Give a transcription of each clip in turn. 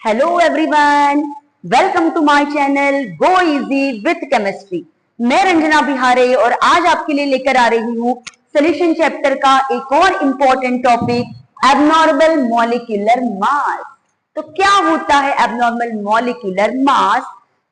Hello everyone, welcome to my channel go easy with chemistry. मैं रंजना बिहारे और आज आपके लिए लेकर आ रही हूँ सोल्यूशन चैप्टर का एक और important topic, abnormal molecular mass. तो क्या होता है एबनॉर्मल मॉलिक्यूलर मास?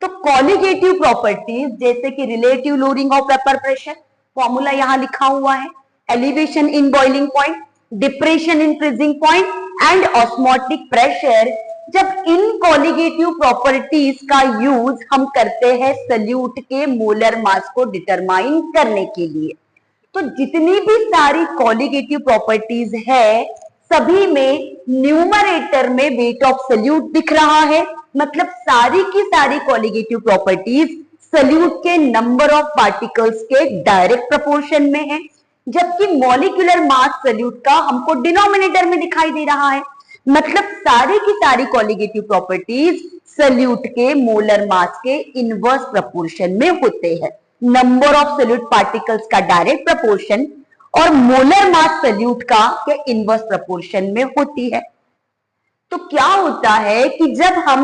तो कॉलिगेटिव प्रॉपर्टीज जैसे कि relative loading of vapour pressure, formula यहाँ लिखा हुआ है, elevation in boiling point, depression in freezing point and osmotic pressure. जब इन कॉलिगेटिव प्रॉपर्टीज का यूज हम करते हैं सल्यूट के मोलर मास को डिटरमाइन करने के लिए, तो जितनी भी सारी कॉलिगेटिव प्रॉपर्टीज है सभी में न्यूमरेटर में वेट ऑफ सल्यूट दिख रहा है। मतलब सारी की सारी कॉलिगेटिव प्रॉपर्टीज सल्यूट के नंबर ऑफ पार्टिकल्स के डायरेक्ट प्रोपोर्शन में है, जबकि मॉलिक्यूलर मास सल्यूट का हमको डिनोमिनेटर में दिखाई दे रहा है। मतलब सारी की सारी कॉलिगेटिव प्रॉपर्टीज सल्यूट के मोलर मास के इनवर्स प्रोपोर्शन में होते हैं। नंबर ऑफ सल्यूट पार्टिकल्स का डायरेक्ट प्रोपोर्शन और मोलर मास सल्यूट का के इनवर्स प्रोपोर्शन में होती है। तो क्या होता है कि जब हम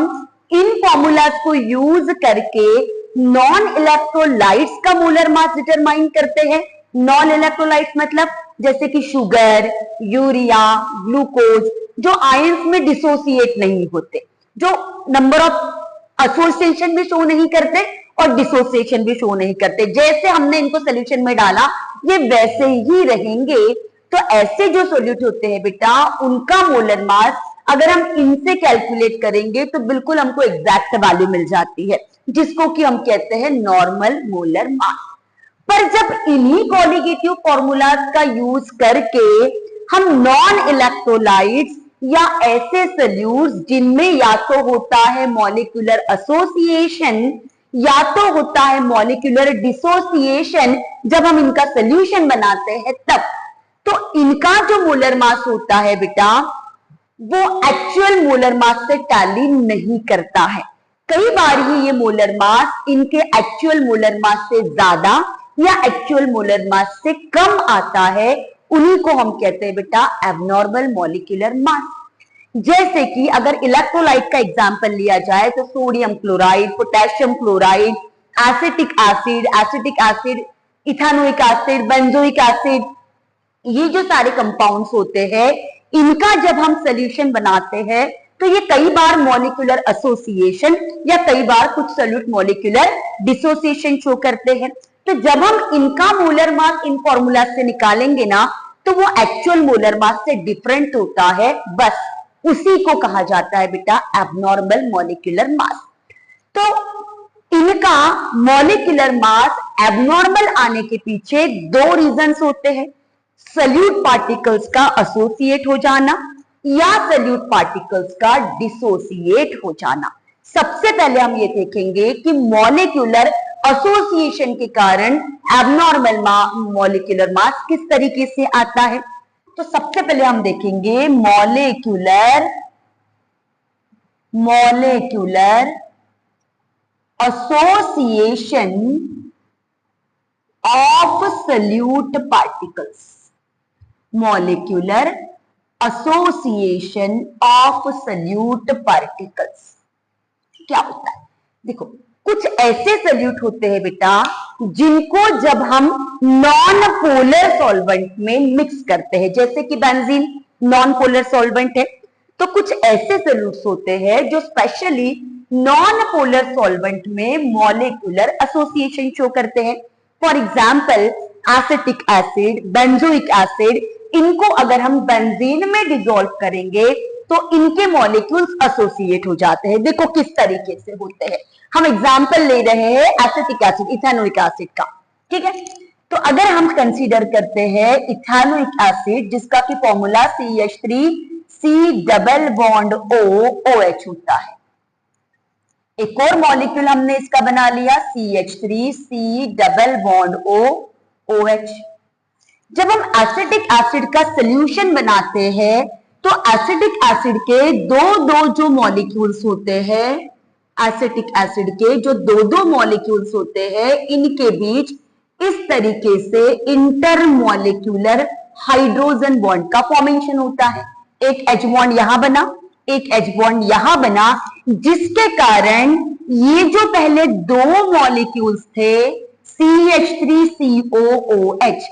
इन फॉर्मूलाज को यूज करके नॉन इलेक्ट्रोलाइट्स का मोलर मास डिटरमाइन करते हैं, नॉन इलेक्ट्रोलाइट्स मतलब जैसे कि शुगर, यूरिया, ग्लूकोज, जो आयंस में डिसोसिएट नहीं होते, जो नंबर ऑफ एसोसिएशन भी शो नहीं करते और डिसोसिएशन भी शो नहीं करते, जैसे हमने इनको सोल्यूशन में डाला ये वैसे ही रहेंगे। तो ऐसे जो सोल्यूट होते हैं बेटा, उनका मोलर मास अगर हम इनसे कैलकुलेट करेंगे तो बिल्कुल हमको एग्जैक्ट वैल्यू मिल जाती है, जिसको कि हम कहते हैं नॉर्मल मोलर मास। पर जब इन्हीं कॉलिगेटिव फॉर्मूलाज का यूज करके हम नॉन इलेक्ट्रोलाइट्स या ऐसे सल्यूट्स जिनमें या तो होता है मॉलिक्यूलर एसोसिएशन या तो होता है मॉलिक्यूलर डिसोसिएशन, जब हम इनका सॉल्यूशन बनाते हैं तब तो इनका जो मोलर मास होता है बेटा वो एक्चुअल मोलर मास से टैली नहीं करता है। कई बार ही ये मोलर मास इनके एक्चुअल मोलर मास से ज्यादा या एक्चुअल मोलर मास से कम आता है, उन्हीं को हम कहते हैं बेटा एबनॉर्मल मॉलिक्यूलर मास। जैसे कि अगर इलेक्ट्रोलाइट का एग्जांपल लिया जाए तो sodium chloride, potassium chloride, acetic acid, ethanoic acid, benzoic acid, ये जो सारे कंपाउंड्स होते हैं इनका जब हम सोल्यूशन बनाते हैं तो ये कई बार मॉलिक्यूलर एसोसिएशन या कई बार कुछ सॉल्यूट मॉलिक्यूलर डिसोसिएशन शो करते हैं। तो जब हम इनका मोलर मास इन फॉर्मूला से निकालेंगे ना तो वो एक्चुअल मोलर मास से डिफरेंट होता है, बस उसी को कहा जाता है बेटा एबनॉर्मल मॉलिक्यूलर मास। तो इनका मॉलिक्यूलर मास एबनॉर्मल आने के पीछे दो रीजंस होते हैं, सल्यूट पार्टिकल्स का एसोसिएट हो जाना या सल्यूट पार्टिकल्स का डिसोसिएट हो जाना। सबसे पहले हम ये देखेंगे कि मॉलिक्यूलर एसोसिएशन के कारण एबनॉर्मल मॉलिक्यूलर मास किस तरीके से आता है। तो सबसे पहले हम देखेंगे molecular association of solute particles. Molecular association of solute particles क्या होता है? देखो, कुछ ऐसे सल्यूट होते हैं बेटा जिनको जब हम नॉन पोलर सॉल्वेंट में मिक्स करते हैं, जैसे कि बेंजीन नॉन पोलर सॉल्वेंट है, तो कुछ ऐसे सल्यूट्स होते हैं जो स्पेशली नॉन पोलर सॉल्वेंट में मॉलिक्यूलर एसोसिएशन शो करते हैं। For example acetic acid, benzoic acid, इनको अगर हम बेंजीन में डिसॉल्व करेंगे तो इनके मॉलिक्यूल्स एसोसिएट हो जाते हैं। देखो किस तरीके से होते हैं, हम एग्जांपल ले रहे हैं एसिटिक एसिड, इथेनोइक एसिड का, ठीक है। तो अगर हम कंसीडर करते हैं इथेनोइक एसिड जिसका कि formula CH3C double bond OH होता है। एक और मॉलिक्यूल हमने इसका बना लिया CH3C डबल बॉन्ड OH। जब हम एसिटिक एसिड का सॉल्यूशन बनाते हैं तो एसिटिक एसिड के दो जो मॉलिक्यूल्स होते हैं, एसिटिक एसिड के जो दो मॉलिक्यूल्स होते हैं, इनके बीच इस तरीके से इंटरमॉलिक्यूलर हाइड्रोजन बॉन्ड का फॉर्मेशन होता है। एक H बॉन्ड यहां बना एक H बॉन्ड यहां बना, जिसके कारण ये जो पहले दो मॉलिक्यूल्स थे CH3COOH,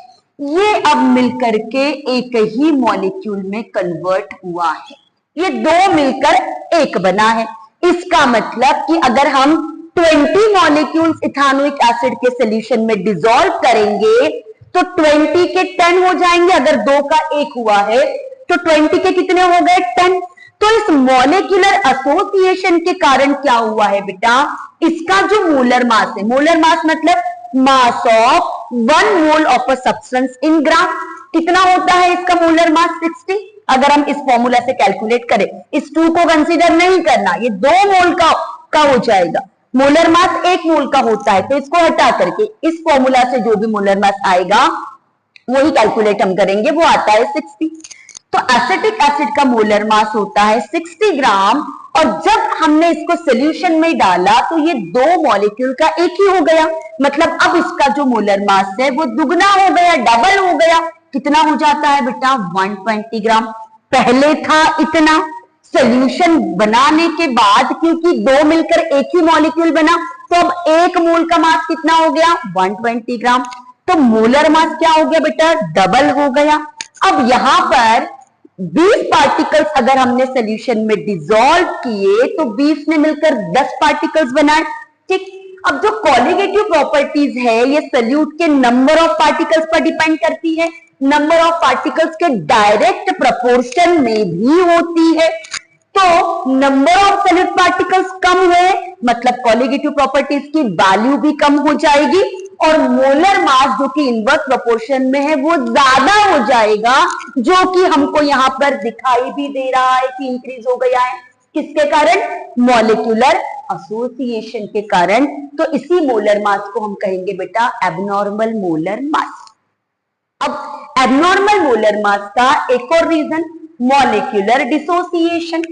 ये अब मिलकर के एक ही मॉलिक्यूल में कन्वर्ट हुआ है। ये दो मिलकर एक बना है। इसका मतलब कि अगर हम 20 मॉलिक्यूल्स इथानोइक एसिड के सॉल्यूशन में डिसॉल्व करेंगे तो 20 के 10 हो जाएंगे। अगर दो का एक हुआ है तो 20 के कितने हो गए? 10। तो इस मॉलिक्यूलर एसोसिएशन के कारण क्या हुआ है बेटा? इसका जो मोलर मास है, मोलर मास मतलब mass of 1 mole of a substance in gram, कितना होता है इसका मोलर मास? 60। अगर हम इस फॉर्मूला से कैलकुलेट करें, इस 2 को कंसीडर नहीं करना, ये 2 मोल का हो जाएगा। मोलर मास 1 मोल का होता है, तो इसको हटा करके इस फॉर्मूला से जो भी मोलर मास आएगा वही कैलकुलेट हम करेंगे, वो आता है 60। तो एसिटिक एसिड का मोलर मास होता है 60 ग्राम, और जब हमने इसको सॉल्यूशन में डाला तो ये दो मॉलिक्यूल का एक ही हो गया। मतलब अब इसका जो मोलर मास है वो दुगना हो गया, डबल हो गया। कितना हो जाता है बेटा? 120 ग्राम। पहले था इतना, सॉल्यूशन बनाने के बाद क्योंकि दो मिलकर एक ही मॉलिक्यूल बना, तो अब 1 मोल का मास कितना हो गया? 120 ग्राम। तो मोलर मास क्या हो गया बेटा? डबल हो गया। अब यहां पर 20 पार्टिकल्स अगर हमने सॉल्यूशन में डिसॉल्व किए तो 20 ने मिलकर 10 पार्टिकल्स बनाए। ठीक। अब जो कोलिगेटिव प्रॉपर्टीज है ये सॉल्यूट के नंबर ऑफ पार्टिकल्स पर डिपेंड करती है, नंबर ऑफ पार्टिकल्स के डायरेक्ट प्रोपोर्शन में भी होती है। तो नंबर ऑफ सॉलिड पार्टिकल्स कम हुए मतलब कोलिगेटिव प्रॉपर्टीज की वैल्यू भी कम हो जाएगी, और मोलर मास जो कि इनवर्स प्रोपोर्शन में है वो ज्यादा हो जाएगा, जो कि हमको यहां पर दिखाई भी दे रहा है कि इंक्रीज हो गया है। किसके कारण? मॉलिक्यूलर एसोसिएशन के कारण। तो इसी मोलर मास को हम कहेंगे बेटा एबनॉर्मल मोलर मास। अब एबनॉर्मल मोलर मास का एक और reason molecular dissociation.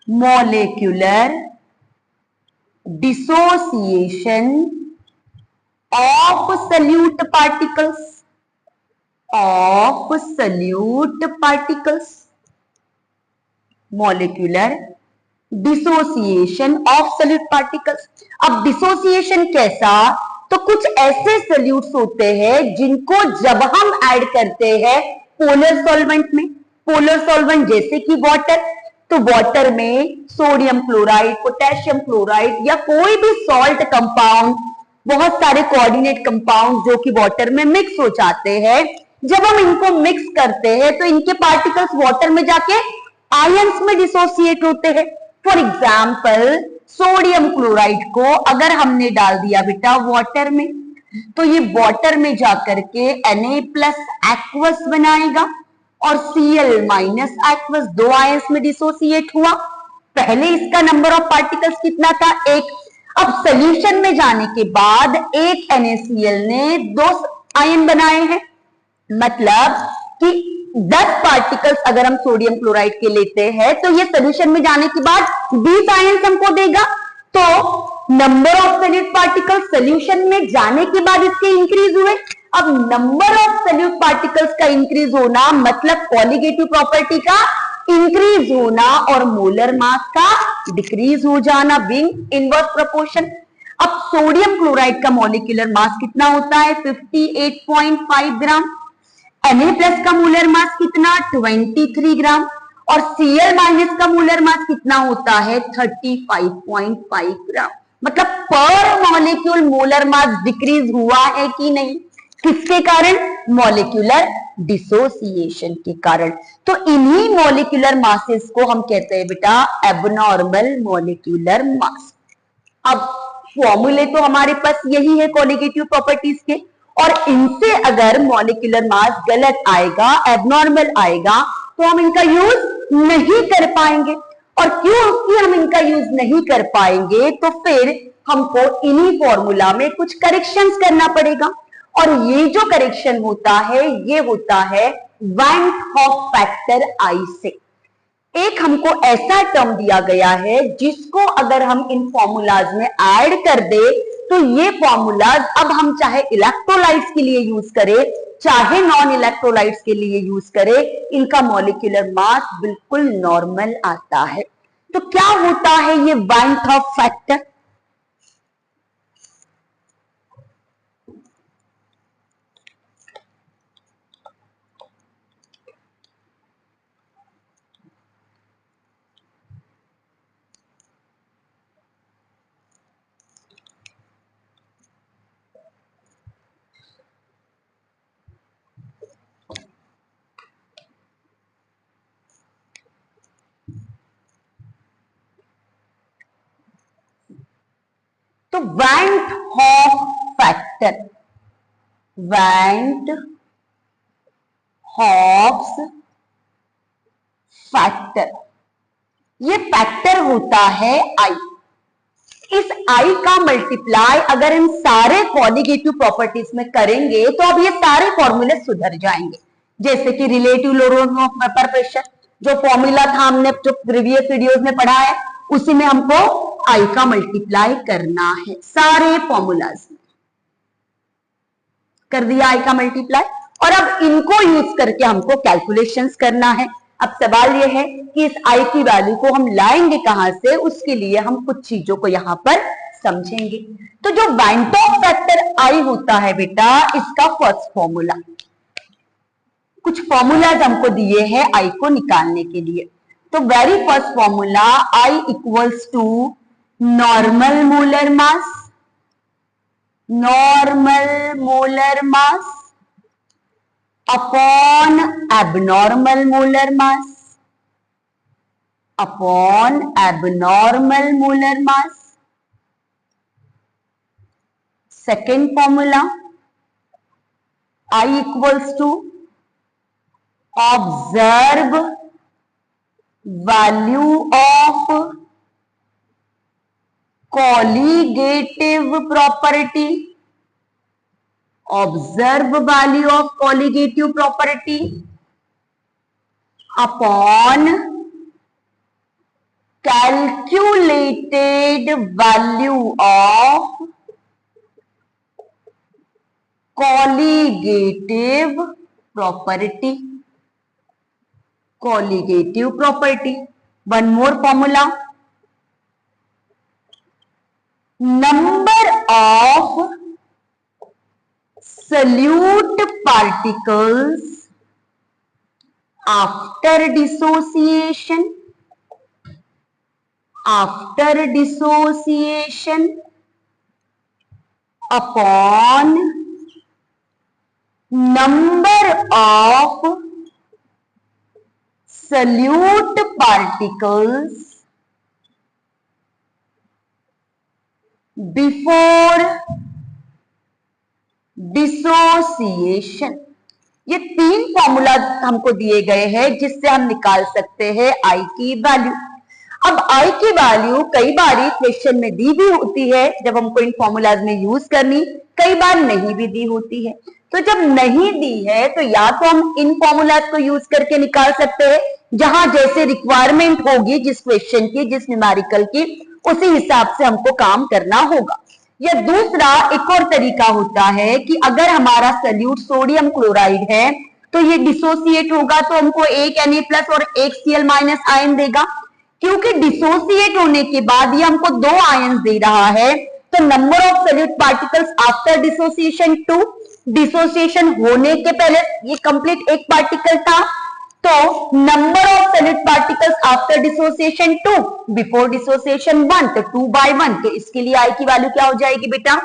Molecular dissociation of solute particles, of solute particles, molecular dissociation of solute particles. अब डिसोसिएशन कैसा? तो कुछ ऐसे सल्यूट्स होते हैं जिनको जब हम ऐड करते हैं पोलर सॉल्वेंट में, पोलर सॉल्वेंट जैसे कि वाटर, तो वाटर में सोडियम क्लोराइड, पोटेशियम क्लोराइड या कोई भी सॉल्ट कंपाउंड, बहुत सारे कोऑर्डिनेट कंपाउंड जो कि वाटर में मिक्स हो जाते हैं, जब हम इनको मिक्स करते हैं तो इनके पार्टिकल्स वाटर में जाके आयंस में डिसोसिएट होते हैं। फॉर एग्जाम्पल सोडियम क्लोराइड को अगर हमने डाल दिया बेटा वाटर में, तो ये वाटर में जाकर के Na+ एक्वस बनाएगा और Cl- एक्वस, दो आयंस में डिसोसिएट हुआ। पहले इसका नंबर ऑफ पार्टिकल्स कितना था? 1। अब सॉल्यूशन में जाने के बाद एक NaCl ने 2 आयन बनाए हैं, मतलब कि 10 पार्टिकल्स अगर हम सोडियम क्लोराइड के लेते हैं तो ये सॉल्यूशन में जाने के बाद 20 आयंस हमको देगा। तो number of solute particles solution में जाने के बाद इसके इंक्रीज हुए। अब नंबर ऑफ सॉल्यूट पार्टिकल्स का इंक्रीज होना मतलब कोलिगेटिव प्रॉपर्टी का इंक्रीज होना और मोलर मास का डिक्रीज हो जाना, बीइंग इनवर्स प्रोपोर्शन। अब सोडियम क्लोराइड का मॉलिक्यूलर मास कितना होता है? 58.5 ग्राम। Na+ का मोलर मास कितना? 23 ग्राम। और Cl- का मोलर मास कितना होता है? 35.5 ग्राम। मतलब पर मॉलिक्यूल मोलर मास डिक्रीज हुआ है कि नहीं? किसके कारण? मॉलिक्यूलर डिसोसिएशन के कारण। तो इन्हीं मॉलिक्यूलर मासेस को हम कहते हैं बेटा एबनॉर्मल मॉलिक्यूलर मास। अब फॉर्मूले तो हमारे पास यही है कोलिगेटिव प्रॉपर्टीज के, और इनसे अगर मॉलिक्यूलर मास गलत आएगा, एबनॉर्मल आएगा, तो हम इनका यूज नहीं कर पाएंगे। और क्योंकि हम इनका यूज नहीं कर पाएंगे तो फिर हमको इन्हीं फॉर्मूला में कुछ करेक्शंस करना पड़ेगा। और ये जो करेक्शन होता है ये होता है वैन हॉफ फैक्टर I से। एक हमको ऐसा टर्म दिया गया है जिसको अगर हम इन फॉर्मूलाज में ऐड कर दे तो ये फॉर्मूला अब हम चाहे इलेक्ट्रोलाइट्स के लिए यूज करें, चाहे नॉन इलेक्ट्रोलाइट्स के लिए यूज करें, इनका मॉलिक्यूलर मास बिल्कुल नॉर्मल आता है। तो क्या होता है ये वाइन थॉर्प फैक्टर? तो van't Hoff factor, van't Hoff's factor, ये फैक्टर होता है आई। इस आई का मल्टीप्लाई अगर इन सारे कॉलिगेटिव प्रॉपर्टीज में करेंगे तो अब ये सारे फॉर्मूले सुधर जाएंगे। जैसे कि relative lower of vapour pressure, जो फॉर्मूला था हमने जो प्रीवियस वीडियोस में पढ़ा है, उसी में हमको आई का मल्टीप्लाई करना है। सारे फॉर्मूलाज कर दिया आई का मल्टीप्लाई, और अब इनको यूज करके हमको कैलकुलेशंस करना है। अब सवाल यह है कि इस आई की वैल्यू को हम लाएंगे कहां से, उसके लिए हम कुछ चीजों को यहां पर समझेंगे। तो जो वाइन थॉर्प फैक्टर आई होता है बेटा, इसका फर्स्ट फॉर्मूला, कुछ फॉर्मूलाज हमको दिए हैं आई को निकालने के लिए। तो very first formula, I equals to normal molar mass, normal molar mass upon abnormal molar mass, upon abnormal molar mass. Second formula, I equals to observe value of colligative property, observe value of colligative property upon calculated value of colligative property, colligative property. One more formula, number of solute particles after dissociation, after dissociation upon number of solute particles before dissociation. ये तीन formula हमको दिए गए हैं जिससे हम निकाल सकते हैं आई की वैल्यू। अब आई की वैल्यू कई बार क्वेश्चन में दी भी होती है जब हमको इन फॉर्मूलाज में यूज करनी, कई बार नहीं भी दी होती है। तो जब नहीं दी है तो या तो हम इन फॉर्मूलाज को यूज करके निकाल सकते हैं, जहां जैसे रिक्वायरमेंट होगी जिस क्वेश्चन की, जिस न्यूमेरिकल की, उसी हिसाब से हमको काम करना होगा। या दूसरा एक और तरीका होता है कि अगर हमारा सॉल्यूट सोडियम क्लोराइड है तो ये डिसोसिएट होगा तो हमको एक Na+ और एक Cl- आयन देगा। क्योंकि डिसोसिएट होने के बाद ये हमको दो आयन दे रहा है, तो number of solute particles after dissociation 2, dissociation होने के पहले ये कंप्लीट एक पार्टिकल था, तो number of solid particles after dissociation 2, before dissociation 1, तो 2/1। तो इसके लिए आई की वैल्यू क्या हो जाएगी बेटा,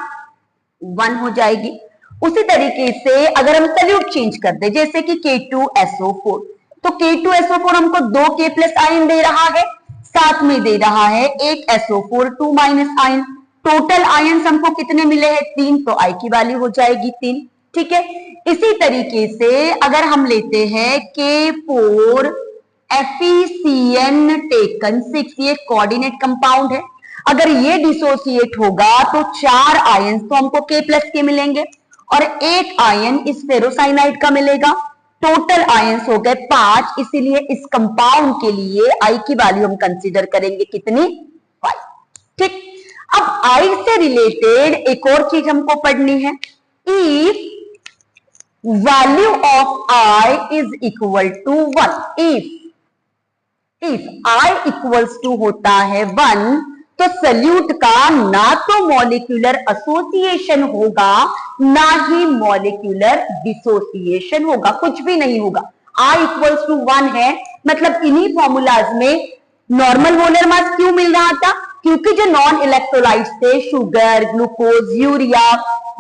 1 हो जाएगी। उसी तरीके से अगर हम सॉल्यूट चेंज कर दे, जैसे कि K2SO4, तो K2SO4 हमको 2K+ आयन दे रहा है, साथ में दे रहा है एक SO4 2- आयन। टोटल आयन हमको कितने मिले हैं, 3, तो आई की वैल्यू हो जाएगी 3। ठीक है। इसी तरीके से अगर हम लेते हैं K4 FeCN टेकन 6, ये कोऑर्डिनेट कंपाउंड है। अगर ये डिसोसिएट होगा तो 4 आयन तो हमको K+ के मिलेंगे और एक आयन इस फेरोसाइनाइड का मिलेगा। टोटल आयंस हो गए 5, इसीलिए इस कंपाउंड के लिए आई की वैल्यू हम कंसीडर करेंगे कितनी, 5। ठीक। अब आई से रिलेटेड एक और चीज हमको पढ़नी है। If value of I is equal to 1, if I equals to होता है 1, तो सल्यूट का ना तो मॉलिक्यूलर एसोसिएशन होगा ना ही मॉलिक्यूलर डिसोसिएशन होगा, कुछ भी नहीं होगा। आई इक्वल्स टू 1 है, मतलब इन्हीं फॉर्मूलाज में नॉर्मल मोलर मास क्यों मिल रहा था? क्योंकि जो नॉन इलेक्ट्रोलाइट्स थे, शुगर, ग्लूकोज, यूरिया,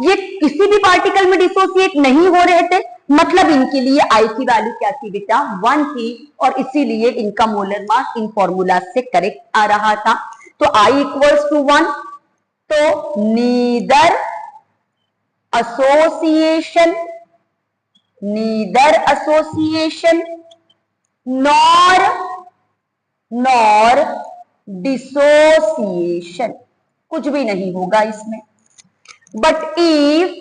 ये किसी भी पार्टिकल में डिसोसिएट नहीं हो रहे थे, मतलब इनके लिए आई की वैल्यू क्या थी बेटा? 1 थी, और इसीलिए इनका मोलर मास इन फॉर्मूला से करेक्ट आ रहा था। तो आई इक्वल्स टू 1, तो नीदर एसोसिएशन नॉर डिसोसिएशन, कुछ भी नहीं होगा इसमें। But if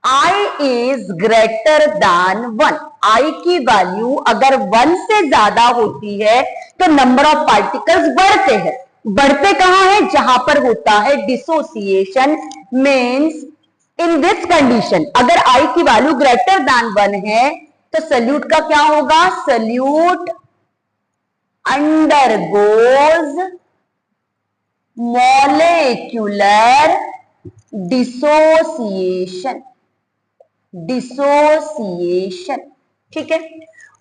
I is greater than 1, आई की वैल्यू अगर 1 से ज्यादा होती है तो नंबर ऑफ पार्टिकल्स बढ़ते हैं। बढ़ते कहां है? जहां पर होता है dissociation. Means in this condition अगर आई की वैल्यू ग्रेटर देन 1 है तो सल्यूट का क्या होगा? सल्यूट undergoes molecular dissociation, ठीक है।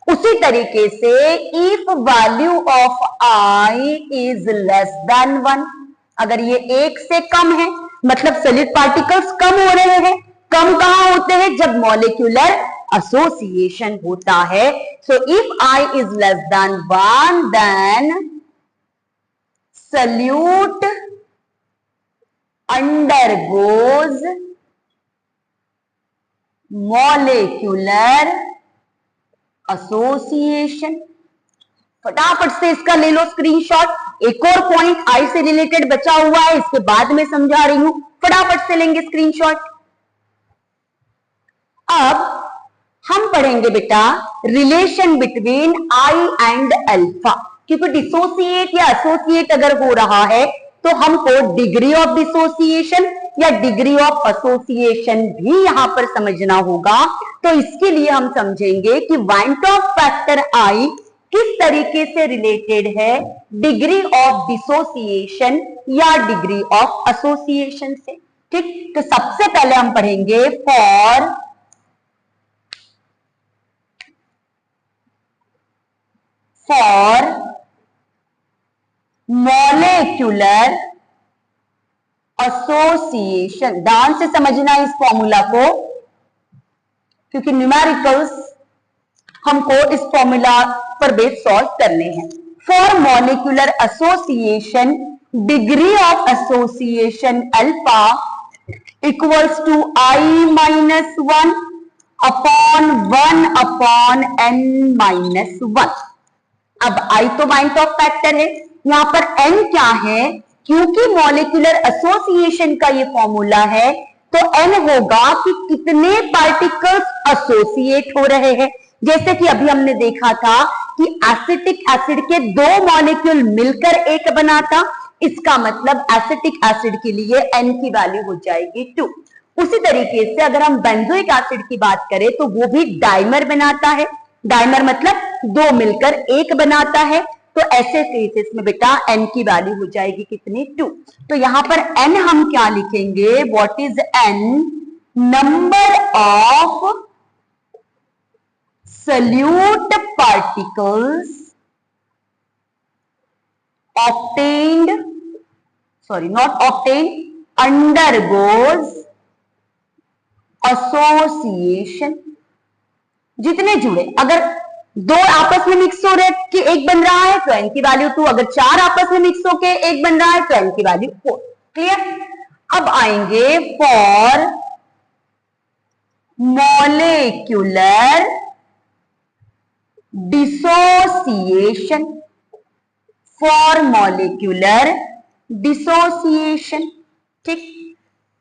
उसी तरीके से if value of I is less than 1, अगर ये 1 से कम है, मतलब सॉलिड पार्टिकल्स कम हो रहे हैं। कम कहां होते हैं? जब मॉलिक्यूलर एसोसिएशन होता है। So if I is less than 1 then solute undergoes molecular association. फटाफट से इसका ले लो स्क्रीनशॉट। एक और पॉइंट आई से रिलेटेड बचा हुआ है, इसके बाद में समझा रही हूं, फटाफट से लेंगे स्क्रीनशॉट। अब हम पढ़ेंगे बेटा relation between I and alpha, क्योंकि डिसोसिएट या एसोसिएट अगर हो रहा है तो हमको डिग्री ऑफ डिसोसिएशन या डिग्री ऑफ एसोसिएशन भी यहां पर समझना होगा। तो इसके लिए हम समझेंगे कि वाइंट ऑफ फैक्टर आई किस तरीके से रिलेटेड है डिग्री ऑफ डिसोसिएशन या डिग्री ऑफ एसोसिएशन से। ठीक, तो सबसे पहले हम पढ़ेंगे फॉर मॉलिक्यूलर एसोसिएशन। ध्यान से समझना इस फॉर्मूला को, क्योंकि न्यूमेरिकल्स हमको इस फॉर्मूला पर बेस सॉल्व करने हैं। For molecular association degree of association alpha equals to I minus 1 upon 1 upon n minus 1। अब I तो पॉइंट ऑफ फैक्टर है, यहां पर n क्या है? क्योंकि मॉलिक्यूलर एसोसिएशन का ये फॉर्मूला है तो n होगा कि कितने पार्टिकल्स एसोसिएट हो रहे हैं। जैसे कि अभी हमने देखा था कि एसिटिक एसिड के 2 मॉलिक्यूल मिलकर एक बना था, इसका मतलब एसिटिक एसिड के लिए n की वैल्यू हो जाएगी 2। उसी तरीके से अगर हम बेंजोइक एसिड की बात करें तो वो भी डाइमर बनाता है। डाइमर मतलब 2 मिलकर एक बनाता है। तो ऐसे केसेस में बेटा n की वैल्यू हो जाएगी कितनी? 2। तो यहां पर n हम क्या लिखेंगे? What is n? Number of solute particles obtained, sorry not obtained, undergoes association। जितने जुड़े, अगर 2 आपस में मिक्स हो रहे कि एक बन रहा है तो n की वैल्यू 2, अगर 4 आपस में मिक्स होके एक बन रहा है तो n की वैल्यू 4। क्लियर? अब आएंगे for molecular dissociation. For molecular dissociation, ठीक,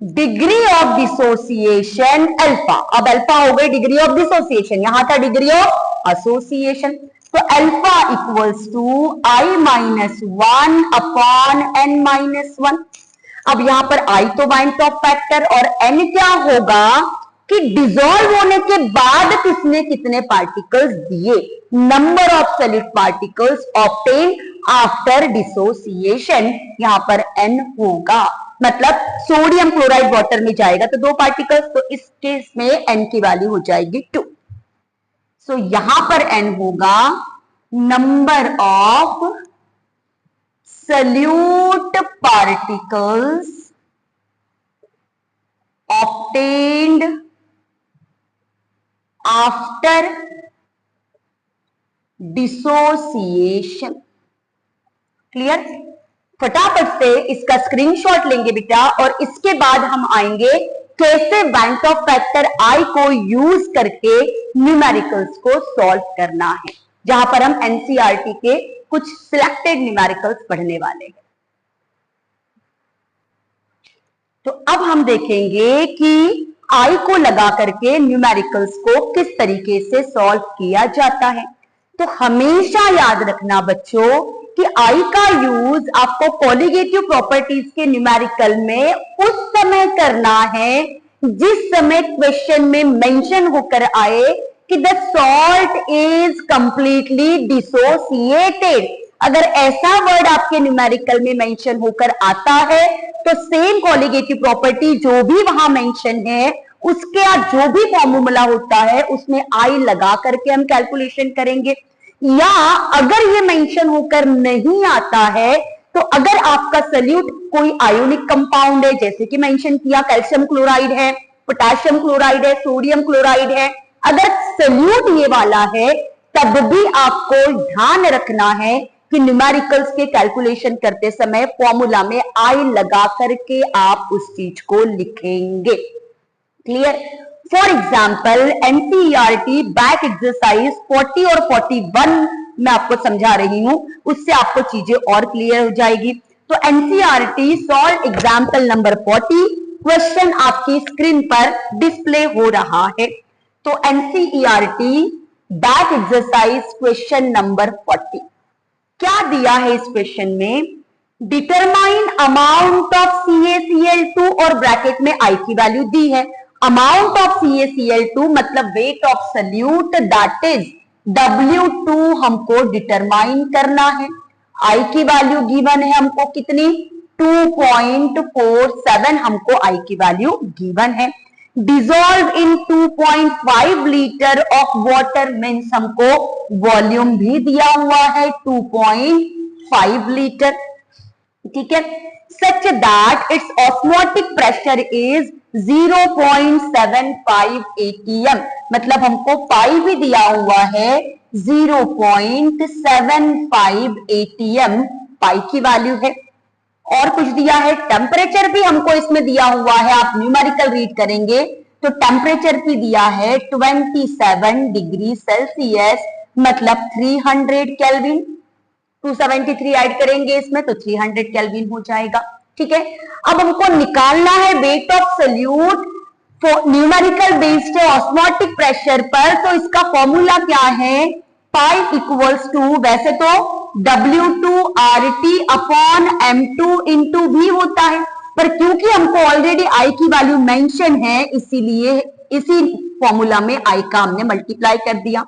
डिग्री ऑफ डिसोसिएशन अल्फा। अब अल्फा हो गई डिग्री ऑफ डिसोसिएशन, यहां था डिग्री ऑफ एसोसिएशन। तो alpha equals to I minus 1 upon n minus 1। अब यहां पर I तो बाइंड ऑफ फैक्टर और N क्या होगा कि डिसॉल्व होने के बाद किसने कितने पार्टिकल्स दिए, number of solid particles obtain after dissociation, यहां पर N होगा। मतलब सोडियम क्लोराइड वाटर में जाएगा तो 2 पार्टिकल्स, तो इस केस में N की वैल्यू हो जाएगी 2। सो यहां पर N होगा number of solute particles obtained after dissociation। Clear? फटाफट से इसका स्क्रीनशॉट लेंगे बेटा और इसके बाद हम आएंगे कैसे बैंक ऑफ फैक्टर I को यूज करके न्यूमेरिकल्स को सॉल्व करना है, जहां पर हम एनसीईआरटी के कुछ सिलेक्टेड न्यूमेरिकल्स पढ़ने वाले हैं। तो अब हम देखेंगे कि I को लगा करके न्यूमेरिकल्स को किस तरीके से सॉल्व किया जाता है। तो हमेशा याद रखना बच्चों कि I का यूज आपको कोलिगेटिव प्रॉपर्टीज के न्यूमेरिकल में उस समय करना है जिस समय क्वेश्चन में मेंशन होकर आए कि the salt is completely dissociated. अगर ऐसा वर्ड आपके न्यूमेरिकल में मेंशन होकर आता है तो सेम कोलिगेटिव प्रॉपर्टी जो भी वहां मेंशन है उसके जो भी फॉर्मूला होता है उसमें आई लगा करके हम कैलकुलेशन करेंगे। या अगर ये मेंशन होकर नहीं आता है तो अगर आपका सॉल्यूट कोई आयोनिक कंपाउंड है, जैसे कि मेंशन किया कैल्शियम क्लोराइड है, पोटेशियम क्लोराइड है, सोडियम क्लोराइड है, अगर सॉल्यूट ये वाला है तब भी आपको ध्यान रखना है कि न्यूमेरिकल्स के कैलकुलेशन करते समय फॉर्मूला में आई लगा करके आप उस चीज को लिखेंगे। Clear? For example NCERT back exercise 40 और 41 मैं आपको समझा रही हूं, उससे आपको चीजें और क्लियर हो जाएगी। तो NCERT solve example number 40, question आपकी स्क्रीन पर डिस्प्ले हो रहा है। तो NCERT back exercise question number 40 क्या दिया है इस क्वेश्चन में, डिटरमाइन अमाउंट ऑफ CaCl2 और ब्रैकेट में I की वैल्यू दी है। अमाउंट ऑफ CaCl2 मतलब weight of solute that is W2 हमको डिटरमाइन करना है। I की वैल्यू गिवन है हमको कितनी, 2.47 हमको I की वैल्यू गिवन है। Dissolve in 2.5 litre of water means हमको वॉल्यूम भी दिया हुआ है 2.5 लीटर। ठीक है, such that it's osmotic pressure is 0.75 atm, मतलब हमको पाई भी दिया हुआ है 0.75 atm पाई की वैल्यू है। और कुछ दिया है, टेम्परेचर भी हमको इसमें दिया हुआ है, आप न्यूमेरिकल रीड करेंगे तो टेम्परेचर भी दिया है 27 डिग्री सेल्सियस, मतलब 300 केल्विन। 273 ऐड करेंगे इसमें तो 300 केल्विन हो जाएगा। ठीक है, अब हमको निकालना है weight of solute, numerical based है ऑस्मोटिक प्रेशर पर, तो इसका फॉर्मूला क्या है, पाई इक्वल्स टू वैसे तो W2RT अपॉन M2 इंटू भी होता है, पर क्योंकि हमको ऑलरेडी I की वैल्यू मेंशन है इसीलिए इसी फॉर्मूला में I का हमने मल्टीप्लाई कर दिया।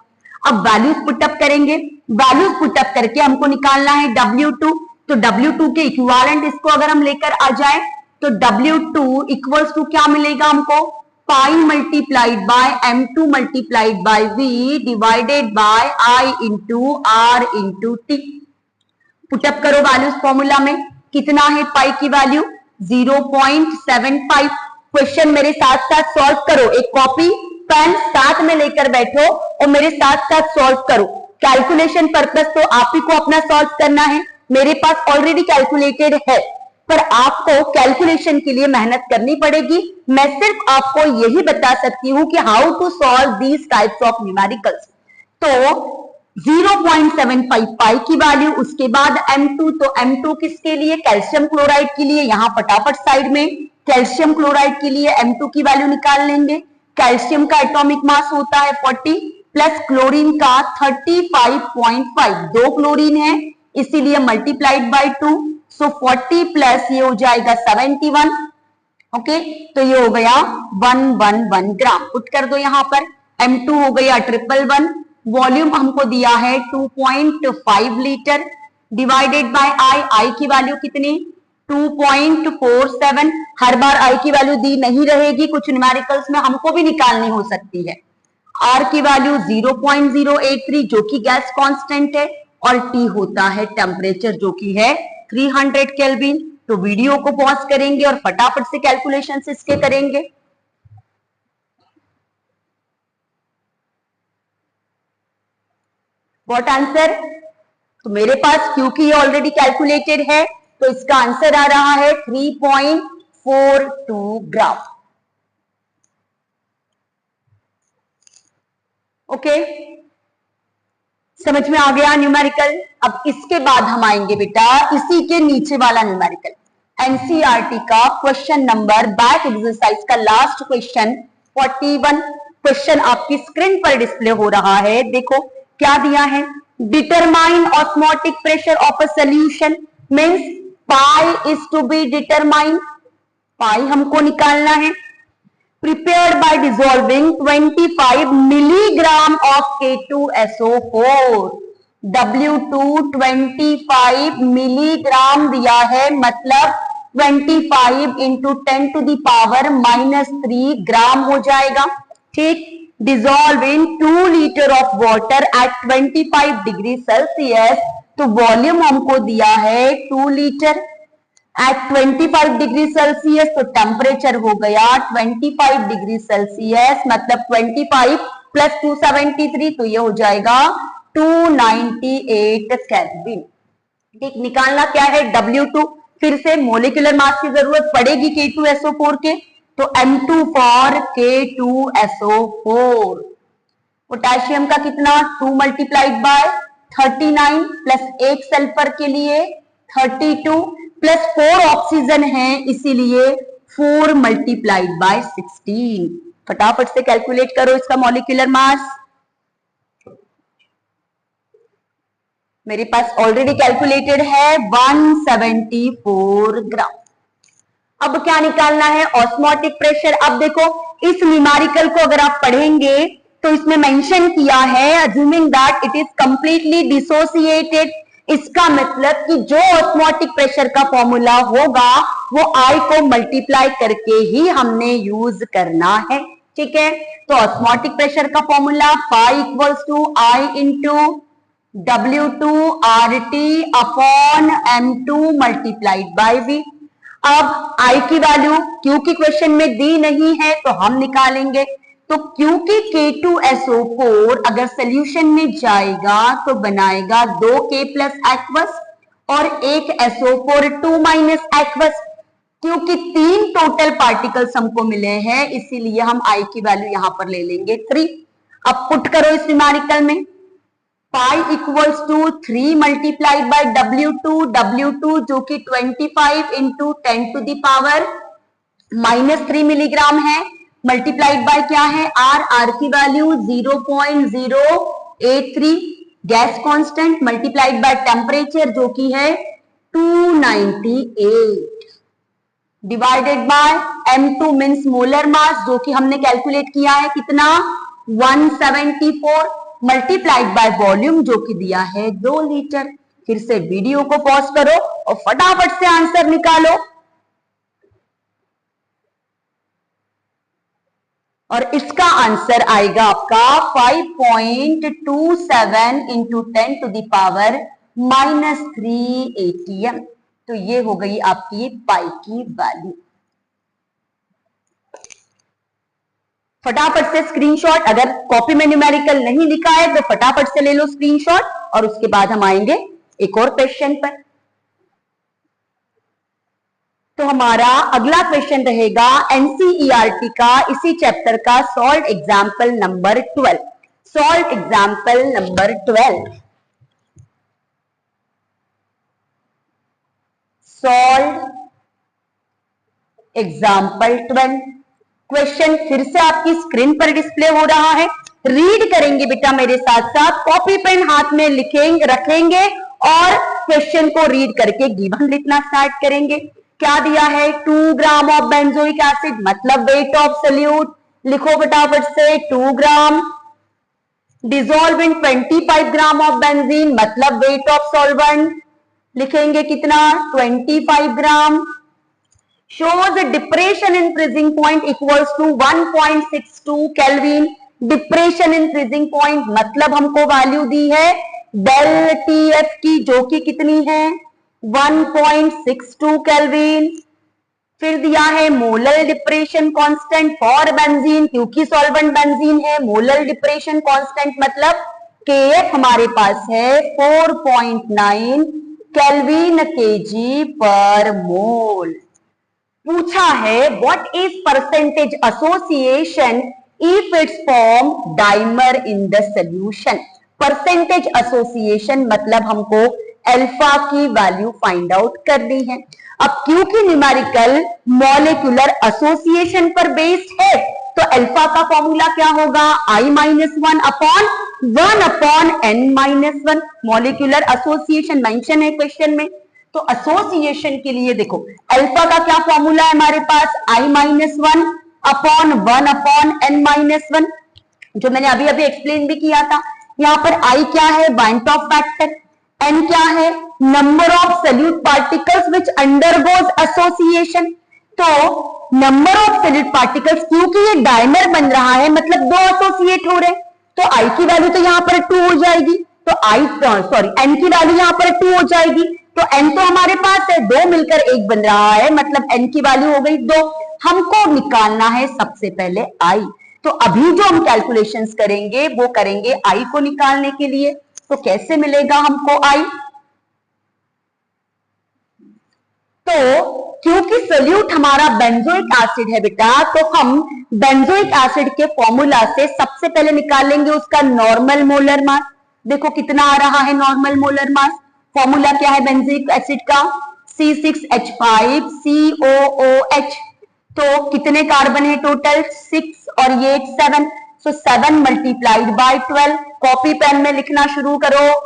अब वैल्यूज पुटअप करेंगे, वैल्यूज पुटअप करके हमको निकालना है W2, तो W2 के इक्विवेलेंट इसको अगर हम लेकर आ जाए तो W2 इक्वल्स टू क्या मिलेगा हमको, pi multiplied by M2 multiplied by V divided by I into R into T। Put up करो वैल्यूज फॉर्मूला में, कितना है पाई की वैल्यू 0.75। क्वेश्चन मेरे साथ साथ सॉल्व करो, एक कॉपी पेन साथ में लेकर बैठो और मेरे साथ साथ सॉल्व करो। कैलकुलेशन पर्पस तो आप ही को अपना सॉल्व करना है, मेरे पास ऑलरेडी कैलकुलेटेड है, पर आपको कैलकुलेशन के लिए मेहनत करनी पड़ेगी। मैं सिर्फ आपको यही बता सकती हूं कि how to solve these types of numericals. तो 0.75 पाई की वैल्यू, उसके बाद M2, तो M2 किसके लिए, कैल्शियम क्लोराइड के लिए। यहां फटाफट साइड में कैल्शियम क्लोराइड के लिए M2 की वैल्यू निकाल लेंगे। कैल्शियम का एटॉमिक मास होता है 40 प्लस क्लोरीन का 35.5, 2 क्लोरीन है इसीलिए मल्टीप्लाइड बाय 2, सो 40 प्लस ये हो जाएगा 71, ओके, तो ये हो गया 111 ग्राम। पुट कर दो यहां पर, M2 हो गया 111, वॉल्यूम हमको दिया है 2.5 लीटर, डिवाइडेड बाय आई की वैल्यू कितनी 2.47। हर बार आई की वैल्यू दी नहीं रहेगी, कुछ न्यूमेरिकल्स में हमको भी निकालनी हो सकती है। आर की वैल्यू 0.083 जो कि गैस कांस्टेंट है, और टी होता है टेम्परेचर जो कि है 300 केल्विन। तो वीडियो को पॉज करेंगे और फटाफट से कैलकुलेशंस इसके करेंगे। What answer? तो मेरे पास क्योंकि ये ऑलरेडी कैलकुलेटेड है तो इसका आंसर आ रहा है 3.42 ग्राम। ओके, समझ में आ गया न्यूमेरिकल। अब इसके बाद हम आएंगे बेटा इसी के नीचे वाला न्यूमेरिकल, एनसीईआरटी का क्वेश्चन नंबर बैक एक्सरसाइज का लास्ट क्वेश्चन 41। क्वेश्चन आपकी स्क्रीन पर डिस्प्ले हो रहा है, देखो क्या दिया है। Determine osmotic pressure of a solution means pi is to be determine, pi हमको निकालना है। prepared by dissolving 25 milligram of K2SO4, W2 25 milligram दिया है, मतलब 25 इंटू 10 टू द पावर -3 ग्राम हो जाएगा। ठीक, dissolve in 2 litre of water at 25 degree Celsius, तो वॉल्यूम हमको दिया है 2 लीटर एट 25 डिग्री सेल्सियस, तो टेम्परेचर हो गया 25 डिग्री सेल्सियस, मतलब 25 प्लस 273, तो ये हो जाएगा 298 केल्विन। ठीक, निकालना क्या है W2, फिर से मोलिकुलर मास की जरूरत पड़ेगी K2SO4 के, तो M2 फॉर K2SO4। पोटेशियम का कितना 2 मल्टीप्लाइड बाय 39 प्लस 1 सल्फर के लिए 32 प्लस 4 ऑक्सीजन है इसीलिए 4 मल्टीप्लाइड बाय 16। फटाफट से कैलकुलेट करो इसका मॉलिक्यूलर मास। मेरे पास ऑलरेडी कैलकुलेटेड है 174 ग्राम। अब क्या निकालना है, ऑस्मोटिक प्रेशर। अब देखो इस न्यूमेरिकल को अगर आप पढ़ेंगे तो इसमें मेंशन किया है assuming that it is completely dissociated, इसका मतलब कि जो ऑस्मोटिक प्रेशर का फॉर्मूला होगा वो आई को मल्टीप्लाई करके ही हमने यूज करना है। ठीक है, तो ऑस्मोटिक प्रेशर का formula pi equals to I into W2 RT upon M2 multiplied by V। अब आई की वैल्यू क्योंकि क्वेश्चन में दी नहीं है तो हम निकालेंगे, तो क्योंकि K2SO4 अगर सोल्यूशन में जाएगा तो बनाएगा 2K प्लस एक्वस और एक SO4 2 माइनस एक्वस, क्योंकि 3 टोटल पार्टिकल्स हमको मिले हैं इसीलिए हम I की वैल्यू यहां पर ले लेंगे 3। अब पुट करो इस न्यूमेरिकल में, pi equals to 3 multiplied by W2 जो कि 25 into 10 to the power -3 milligram है, मल्टीप्लाइड बाय क्या है आर की value 0.083 gas constant, multiplied by temperature जो कि है 298 divided by M2 means molar mass जो कि हमने कैलकुलेट किया है कितना 174 मल्टीप्लाइड बाय वॉल्यूम जो कि दिया है 2 लीटर। फिर से वीडियो को पॉज करो और फटाफट से आंसर निकालो, और इसका आंसर आएगा आपका 5.27 into 10 to the power -3 ATM। तो ये हो गई आपकी पाई की वैल्यू। फटाफट से स्क्रीनशॉट, अगर कॉपी में न्यूमेरिकल नहीं लिखा है तो फटाफट से ले लो स्क्रीनशॉट, और उसके बाद हम आएंगे एक और क्वेश्चन पर। तो हमारा अगला क्वेश्चन रहेगा एनसीईआरटी का इसी चैप्टर का solve example number 12। Solve example number 12, solve example 12। Question फिर से आपकी स्क्रीन पर डिस्प्ले हो रहा है, रीड करेंगे बेटा मेरे साथ साथ, कॉपी पेन हाथ में लिखेंगे रखेंगे और क्वेश्चन को रीड करके गिवन लिखना स्टार्ट करेंगे। क्या दिया है, 2 ग्राम ऑफ बेंजोइक एसिड, मतलब वेट ऑफ सोल्यूट, लिखो फटाफट से 2 gram, dissolve in 25 gram of benzene, मतलब वेट ऑफ सॉल्वेंट, लिखेंगे कितना, 25 gram. shows a depression in freezing point equals to 1.62 kelvin. Depression in freezing point मतलब हमको वैल्यू दी है डेल टी एफ की, जो कि कितनी है 1.62 केल्विन। फिर दिया है molar depression constant for benzene, क्योंकि सॉल्वेंट बेंजीन है, मोलर डिप्रेशन कांस्टेंट मतलब केएफ हमारे पास है 4.9 केल्विन केजी पर मोल। पूछा है what is percentage association if it's form dimer in the solution. Percentage association मतलब हमको अल्फा की वैल्यू फाइंड आउट करनी है। अब क्योंकि न्यूमेरिकल मॉलिक्यूलर एसोसिएशन पर बेस्ड है, तो अल्फा का फॉर्मूला क्या होगा, I-1 upon 1 upon n-1। Molecular association mention है क्वेश्चन में, तो एसोसिएशन के लिए देखो अल्फा का क्या फॉर्मूला है हमारे पास, I-1 अपॉन 1 अपॉन n-1, जो मैंने अभी अभी एक्सप्लेन भी किया था। यहाँ पर I क्या है, बाइंड ऑफ फैक्टर, n क्या है, number of solute particles which undergoes association. तो नंबर ऑफ सोल्यूट पार्टिकल्स, क्योंकि ये डाइमर बन रहा है मतलब दो एसोसिएट हो रहे, तो I की वैल्यू तो यहाँ पर 2 हो जाएगी, तो n की वैल्यू यहाँ पर 2 हो जाएगी, तो n तो हमारे पास है, 2 मिलकर 1 बन रहा है, मतलब n की वैल्यू हो गई 2। हमको निकालना है सबसे पहले I, तो अभी जो हम कैलकुलेशंस करेंगे वो करेंगे I को निकालने के लिए। तो कैसे मिलेगा हमको I, तो क्योंकि सोल्यूट हमारा बेंजोइक एसिड है बेटा, तो हम बेंजोइक एसिड के फॉर्मूला से सबसे पहले निकाल लेंगे उसका नॉर्मल मोलर मास। देखो कितना आ रहा है नॉर्मल मोलर मास, फॉर्मूला क्या है बेंजोइक एसिड का, C6H5COOH। तो कितने कार्बन है टोटल, 6 और ये 7, सो 7 मल्टीप्लाइड बाय 12। कॉपी पेन में लिखना शुरू करो,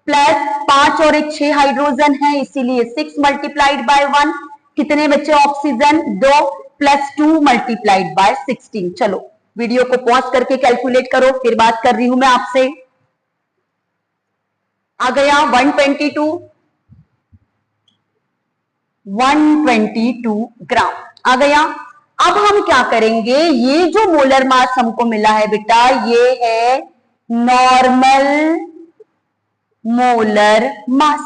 प्लस 5 और 1 6 हाइड्रोजन है, इसीलिए 6 मल्टीप्लाइड बाय 1, कितने बच्चे ऑक्सीजन 2, प्लस 2 मल्टीप्लाइड बाय 16। चलो वीडियो को पॉज करके कैलकुलेट करो, फिर बात कर रही हूं मैं आपसे। आ गया 122 ग्राम आ गया। अब हम क्या करेंगे, ये जो मोलर मास हमको मिला है बेटा, ये है नॉर्मल मोलर मास।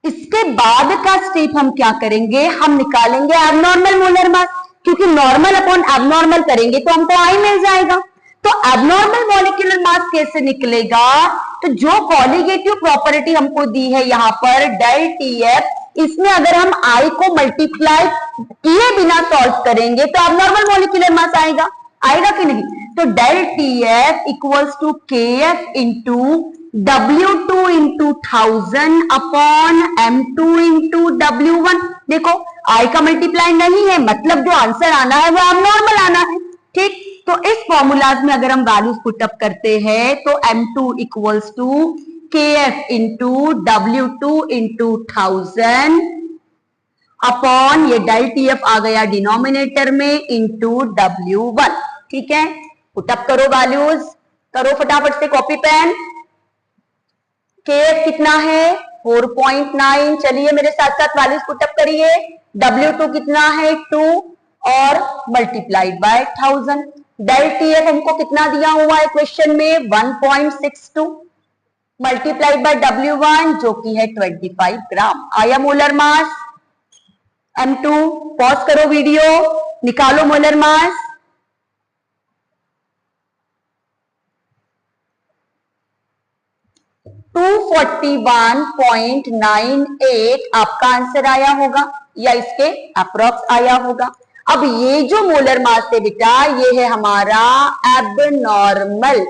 इसके बाद का स्टेप हम क्या करेंगे, हम निकालेंगे एबनॉर्मल मोलर मास, क्योंकि नॉर्मल अपॉन एबनॉर्मल करेंगे तो हमको I मिल जाएगा। तो एबनॉर्मल मॉलिक्यूलर मास कैसे निकलेगा, तो जो कॉलिगेटिव प्रॉपर्टी हमको दी है यहाँ पर डेल TF, इसमें अगर हम I को मल्टीप्लाई किए बिना सॉल्व करेंगे तो एबनॉर्मल मॉलिक्यूलर मास आएगा, आएगा कि नहीं। तो del TF equals to KF into W2 into 1000 upon M2 into W1। देखो I का मल्टीप्लाई नहीं है, मतलब जो आंसर आना है वो एबनॉर्मल आना है, ठीक। तो इस फॉर्मूलाज में अगर हम वैल्यूज पुट अप करते हैं तो M2 equals to KF into W2 into 1000 upon ये डेल TF आ गया डिनोमिनेटर में इंटू W1, ठीक है। पुट अप करो वैल्यूज, करो फटाफट से कॉपी पेन। KF कितना है 4.9, चलिए मेरे साथ साथ वैल्यूज पुट अप करिए। W2 कितना है 2 और मल्टीप्लाइड बाय 1000। डेल TF हमको कितना दिया हुआ है क्वेश्चन में 1.62 मल्टीप्लाइड बाय W1 जो कि है 25 ग्राम। आया मोलर मास M2। पॉज करो वीडियो, निकालो मोलर मास। टू 241.98 आपका आंसर आया होगा या इसके अप्रोक्स आया होगा। अब ये जो मोलर मास है बेटा, ये है हमारा एबनॉर्मल,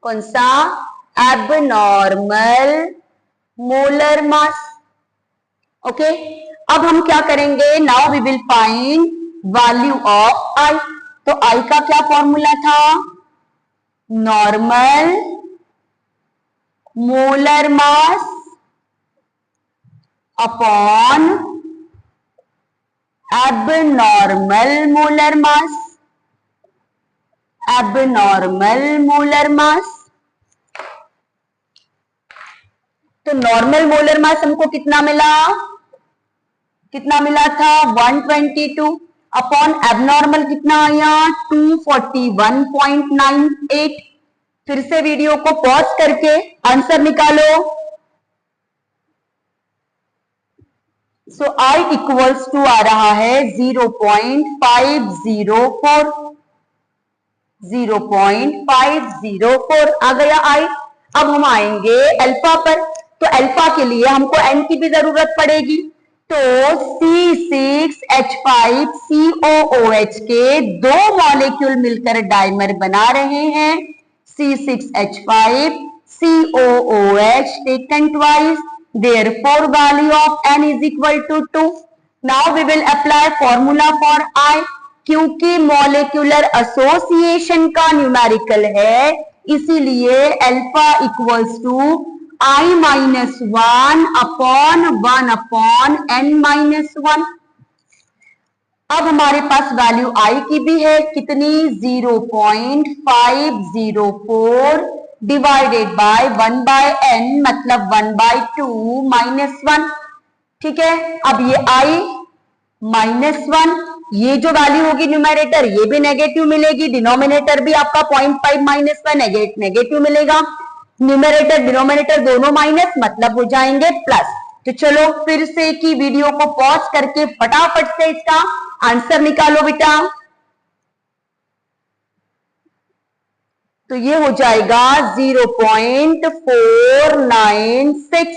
कौन सा, एबनॉर्मल मोलर मास। ओके, अब हम क्या करेंगे, now we will find value of I। तो I का क्या फॉर्मूला था, normal molar mass upon abnormal molar mass, abnormal molar mass। तो नॉर्मल मोलर मास हमको कितना मिला था 122 अपॉन एबनॉर्मल कितना आया 241.98। फिर से वीडियो को पॉज करके आंसर निकालो। सो आई इक्वल्स टू आ रहा है 0.504, 0.504 आ गया आई। अब हम आएंगे अल्फा पर। तो अल्फा के लिए हमको एन की भी जरूरत पड़ेगी। तो C6H5COOH के दो मॉलिक्यूल मिलकर डाइमर बना रहे हैं। C6H5COOH taken twice, therefore value of n is equal to 2. Now we will apply formula for I। क्योंकि मॉलिक्यूलर एसोसिएशन का न्यूमेरिकल है, इसीलिए alpha equals to I-1 upon 1 upon n-1। अब हमारे पास वैल्यू I की भी है, कितनी 0.504 डिवाइडेड बाय 1/n मतलब 1/2 -1। ठीक है, अब ये I -1, ये जो वैल्यू होगी न्यूमेरेटर ये भी नेगेटिव मिलेगी, डिनोमिनेटर भी आपका 0.5 -1 नेगेटिव मिलेगा, न्यूमेरेटर डिनोमिनेटर दोनों माइनस मतलब हो जाएंगे प्लस। तो चलो फिर से की वीडियो को पॉज करके फटाफट से इसका आंसर निकालो बेटा। तो ये हो जाएगा 0.496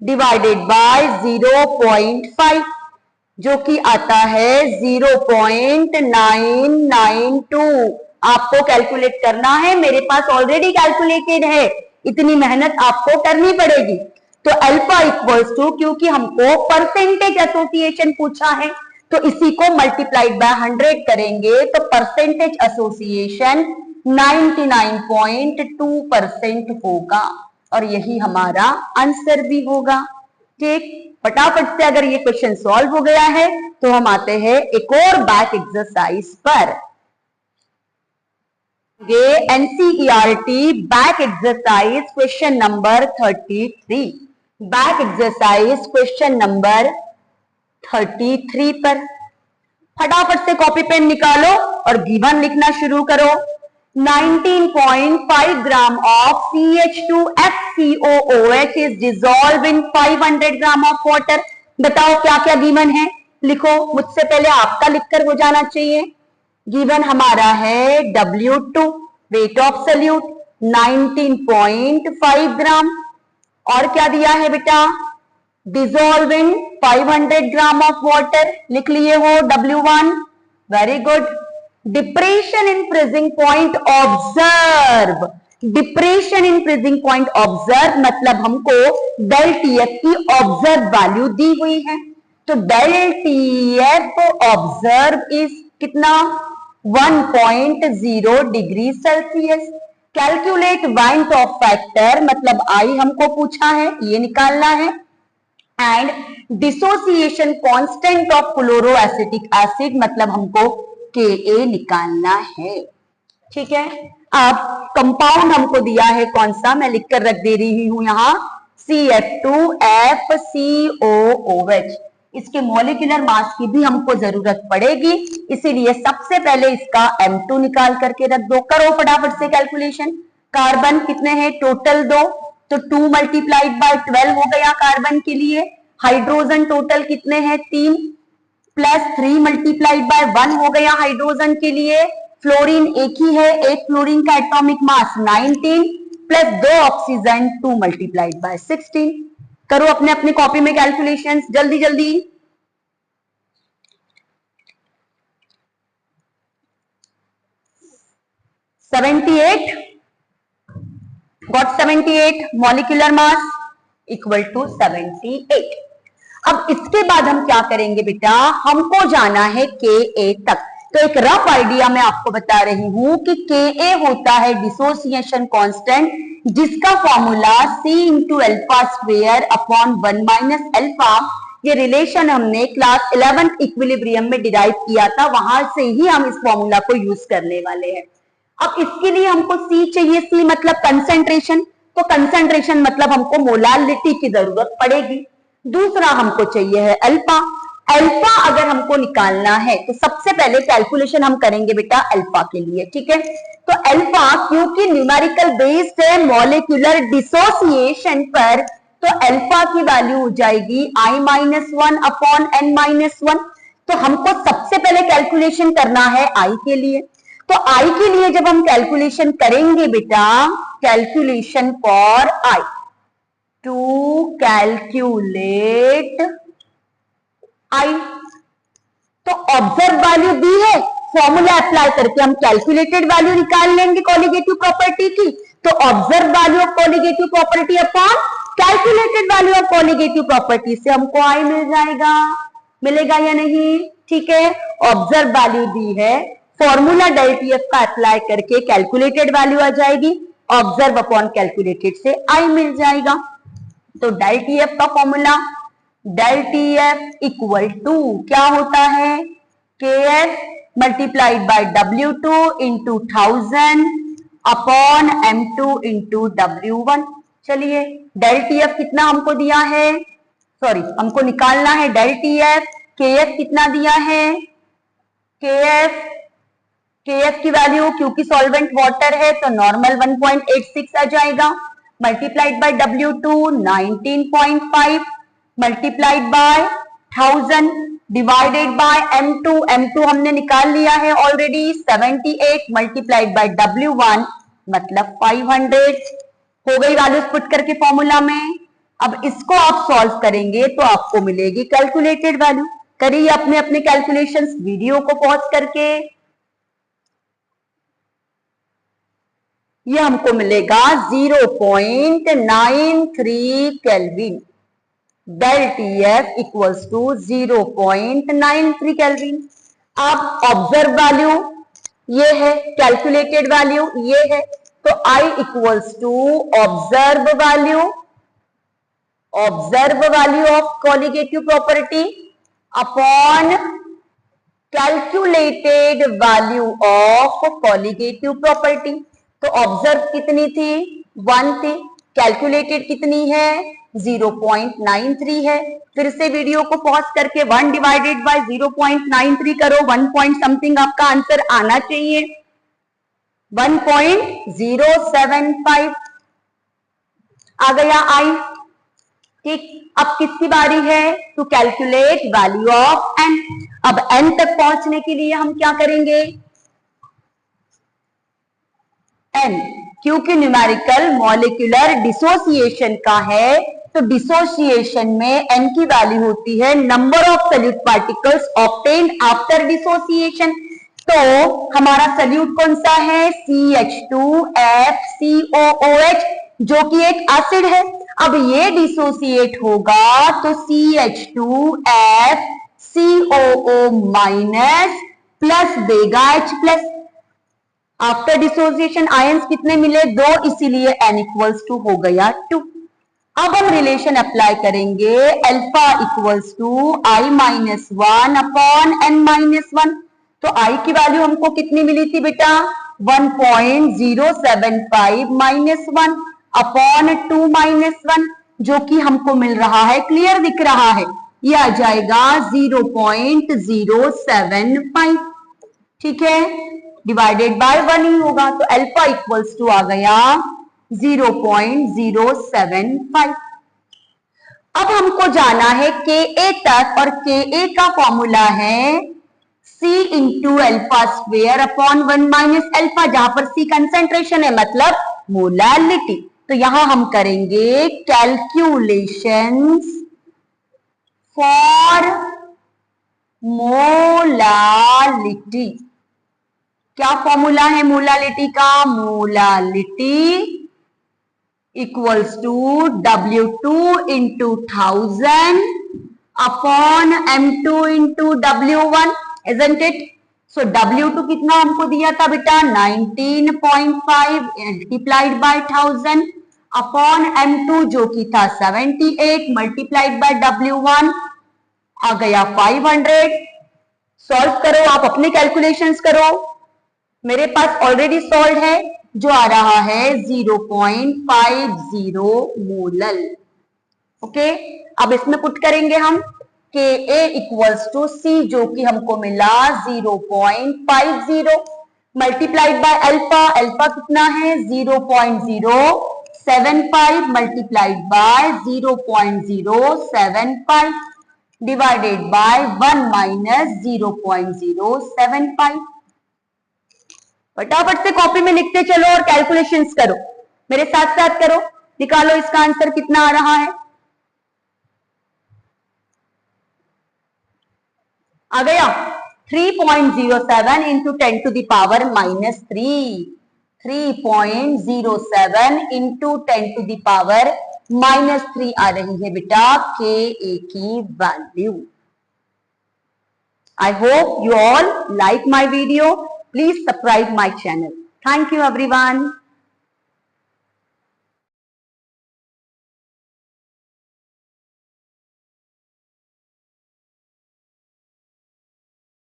डिवाइडेड बाय 0.5 जो कि आता है 0.992। आपको कैलकुलेट करना है, मेरे पास ऑलरेडी कैलकुलेटेड है, इतनी मेहनत आपको करनी पड़ेगी। तो अल्फा इक्वल्स टू, क्योंकि हमको परसेंटेज एसोसिएशन पूछा है तो इसी को मल्टीप्लाइड बाय 100 करेंगे तो परसेंटेज एसोसिएशन 99.2% होगा और यही हमारा आंसर भी होगा। ठीक, फटाफट से अगर ये क्वेश्चन सॉल्व हो गया है तो हम आते हैं एक और बैक एक्सरसाइज पर। ये NCERT back exercise question number 33, back exercise question number 33 पर फटाफट से कॉपी पेन निकालो और गिवन लिखना शुरू करो। 19.5 gram of CH2FCOOH is dissolved in 500 gram of water। बताओ क्या क्या गिवन है, लिखो। मुझसे पहले आपका लिखकर हो जाना चाहिए। गिवन हमारा है W2 वेट ऑफ सॉल्यूट 19.5 ग्राम, और क्या दिया है बेटा dissolve in 500 gram of water, लिख लिए हो W1। Very good. Depression in freezing point observe, depression in freezing point observe मतलब हमको डेल TF की ऑब्जर्व वैल्यू दी हुई है। तो डेल TF ऑब्जर्व इज कितना 1.0 degree Celsius. Calculate van't Hoff factor मतलब आई हमको पूछा है, ये निकालना है। And dissociation constant of chloroacetic acid मतलब हमको Ka निकालना है। ठीक है, अब कंपाउंड हमको दिया है कौन सा, मैं लिखकर रख दे रही हूं यहां CF2FCOOH। इसके मॉलिक्यूलर मास की भी हमको जरूरत पड़ेगी, इसीलिए सबसे पहले इसका M2 निकाल करके रख दो। करो फटाफट से कैलकुलेशन। कार्बन कितने हैं टोटल 2, तो 2 मल्टीप्लाइड बाय 12 हो गया कार्बन के लिए। हाइड्रोजन टोटल कितने हैं 3 प्लस 3 मल्टीप्लाइड बाय 1 हो गया हाइड्रोजन के लिए। फ्लोरीन एक ही है, एक फ्लोरीन का atomic mass 19 plus 2 oxygen 2 multiplied by 16। करो अपने अपनी कॉपी में कैलकुलेशंस जल्दी जल्दी। Got 78 molecular mass equal to 78। अब इसके बाद हम क्या करेंगे बेटा, हमको जाना है Ka तक। तो एक रफ आइडिया मैं आपको बता रही हूं कि Ka होता है डिसोसिएशन कांस्टेंट जिसका formula C into alpha square upon 1 minus alpha, ये रिलेशन हमने क्लास 11th इक्विलिब्रियम में डिराइव किया था, वहां से ही हम इस फॉर्मूला को यूज करने वाले हैं। अब इसके लिए हमको C चाहिए, C मतलब कंसेंट्रेशन, तो कंसेंट्रेशन मतलब हमको मोलालिटी की जरूरत पड़ेगी। दूसरा हमको चाहिए है अल्फा। अल्फा अगर हमको निकालना है तो सबसे पहले कैलकुलेशन हम करेंगे बेटा अल्फा के लिए, ठीक है। तो अल्फा क्योंकि न्यूमेरिकल बेस्ड है मॉलिक्यूलर डिसोसिएशन पर, तो अल्फा की वैल्यू हो जाएगी i-1 अपॉन n-1। तो हमको सबसे पहले कैलकुलेशन करना है आई के लिए। तो आई के लिए जब हम कैलकुलेशन करेंगे बेटा, calculation for I, to calculate I, तो ऑब्जर्व वैल्यू दी है, फॉर्मूला अप्लाई करके हम कैलकुलेटेड वैल्यू निकाल लेंगे कोलिगेटिव प्रॉपर्टी की। तो observe value of colligative property upon calculated value of colligative property से हमको आई मिल जाएगा, मिलेगा या नहीं, ठीक है। ऑब्जर्व वैल्यू दी है, फॉर्मूला डेल टी एफ का अप्लाई करके कैलकुलेटेड वैल्यू आ जाएगी, ऑब्जर्व अपॉन कैलकुलेटेड से आई मिल जाएगा। तो डेल टी एफ का formula, del T F equal to क्या होता है, K F multiplied by W2 into 1000 upon M2 into W1। चलिए डेल टी एफ कितना हमको दिया है, सॉरी हमको निकालना है डेल टी एफ, के एफ कितना दिया है, के एफ की वैल्यू क्योंकि सॉल्वेंट वाटर है तो नॉर्मल 1.86 आ जाएगा, multiplied by W2 19.5 multiplied by 1000 divided by M2 हमने निकाल लिया है ऑलरेडी 78 मल्टीप्लाइड बाय W1 मतलब 500 हो गई वैल्यूज पुट करके फॉर्मूला में। अब इसको आप सॉल्व करेंगे तो आपको मिलेगी कैलकुलेटेड वैल्यू। करिए अपने अपने कैलकुलेशंस वीडियो को पॉज करके, ये हमको मिलेगा 0.93 kelvin, del T F equals to 0.93 kelvin. अब ऑब्जर्व वैल्यू ये है, कैलकुलेटेड वैल्यू ये है, तो I equals to observe value of colligative property upon calculated value of colligative property. तो ऑब्जर्व कितनी थी, 1 थी, कैलकुलेटेड कितनी है, 0.93 है। फिर से वीडियो को पॉज करके 1 डिवाइडेड बाय 0.93 करो, 1 पॉइंट समथिंग आपका आंसर आना चाहिए, 1.075 आ गया आई, ठीक। अब किसकी बारी है, to calculate value of N. अब एन तक पहुंचने के लिए हम क्या करेंगे, एन क्योंकि न्यूमेरिकल मॉलिक्यूलर डिसोसिएशन का है, तो डिसोसिएशन में एन की वैल्यू होती है number of solute particles obtained after dissociation. तो हमारा सॉल्यूट कौन सा है, CH2FCOOH, जो कि एक एसिड है। अब ये डिसोसिएट होगा तो CH2FCOO माइनस प्लस देगा H plus. After dissociation ions कितने मिले, 2, इसीलिए n इक्वल्स टू हो गया 2। अब हम रिलेशन अप्लाई करेंगे, alpha equals to I-1 upon n-1। तो I की वैल्यू हमको कितनी मिली थी बेटा, 1.075 -1 अपॉन 2 -1, जो कि हमको मिल रहा है, क्लियर दिख रहा है, ये आ जाएगा 0.075, ठीक है, डिवाइडेड बाय 1 ही होगा। तो अल्फा इक्वल्स टू आ गया 0.075। अब हमको जाना है के ए तक, और के ए का फॉर्मूला है C into alpha square upon 1 minus alpha, जहां पर C कंसेंट्रेशन है मतलब मोलालिटी। तो यहां हम करेंगे कैलकुलेशंस फॉर मोलालिटी। क्या फॉर्मूला है मोलालिटी का, molality equals to W2 into 1000 upon M2 into W1, isn't it? So W2 कितना हमको दिया था बेटा, 19.5 मल्टीप्लाइड बाय 1000 अपॉन m2 जो कि था 78 मल्टीप्लाइड बाय W1 आ गया 500। सॉल्व करो, आप अपने कैलकुलेशंस करो, मेरे पास ऑलरेडी सॉल्व है जो आ रहा है 0.50 मोलल। ओके, अब इसमें पुट करेंगे हम के ए इक्वल्स टू सी जो कि हमको मिला 0.50 मल्टीप्लाइड बाय अल्फा, अल्फा कितना है 0.075 multiplied by 0.075 divided by 1 minus 0.075। फटाफट से कॉपी में लिखते चलो और कैलकुलेशंस करो, मेरे साथ साथ करो, निकालो इसका आंसर कितना आ रहा है। आ गया 3.07 into 10 to the power minus 3.07 into 10 to the power minus 3 आ रही है बेटा के ए की वैल्यू। I hope you all like my video. Please subscribe my channel. Thank you everyone.